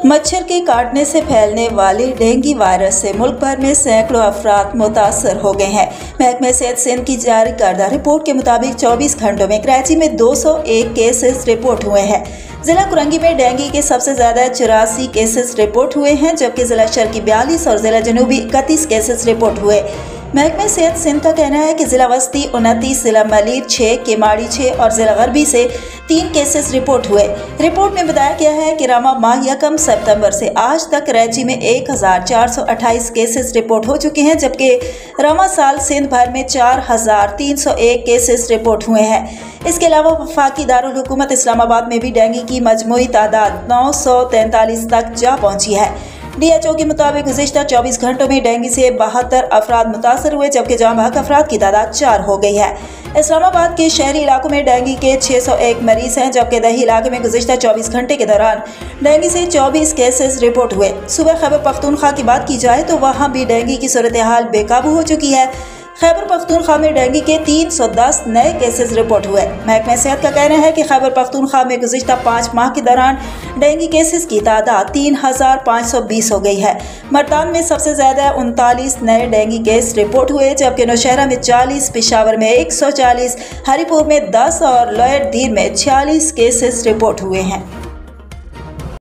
मच्छर के काटने से फैलने वाले डेंगू वायरस से मुल्क भर में सैकड़ों अफराद मुतासर हो गए हैं। महकमे सेहत सिंध की जारी करदा रिपोर्ट के मुताबिक 24 घंटों में कराची में 201 केसेस रिपोर्ट हुए हैं। जिला कुरंगी में डेंगू के सबसे ज्यादा 84 केसेस रिपोर्ट हुए हैं, जबकि जिला शर्की 42 और जिला जनूबी 31 केसेस रिपोर्ट हुए। महकमे सेहत सिंध का कहना है कि जिला वस्ती 29, जिला मलीर 6, केमाड़ी 6 और जिला गरबी से 3 केसेस रिपोर्ट हुए। रिपोर्ट में बताया गया है कि रमा माह 1 सितंबर से आज तक कराची में 1428 केसेस रिपोर्ट हो चुके हैं, जबकि रमा साल सिंध भर में 4301 केसेस रिपोर्ट हुए हैं। इसके अलावा वफाकी दारुल हुकूमत इस्लामाबाद में भी डेंगू की मजमूई तादाद 943 तक जा पहुंची है। DHO के मुताबिक गुज़िश्ता 24 घंटों में डेंगू से 72 अफराद मुतासर हुए, जबकि जहां बहक अफराद की तादाद 4 हो गई है। इस्लामाबाद के शहरी इलाकों में डेंगू के 601 मरीज हैं, जबकि दही इलाके में गुज़िश्ता 24 घंटे के दौरान डेंगू से 24 केसेस रिपोर्ट हुए। सुबह खैबर पख्तूनख्वा की बात की जाए तो वहाँ भी डेंगू की सूरत हाल बेकाबू हो चुकी है। खैबर पख्तूनख्वा में डेंगू के 310 नए केसेस रिपोर्ट हुए। महकमे सेहत का कहना है कि खैबर पख्तूनख्वा में गुज़िश्ता 5 माह के दौरान डेंगू केसेस की तादाद 3520 हो गई है। मर्दान में सबसे ज्यादा 39 नए डेंगू केस रिपोर्ट हुए, जबकि नौशहरा में 40, पेशावर में 140, हरीपुर में 10 और लोअर दीर में 46 केसेस रिपोर्ट हुए हैं।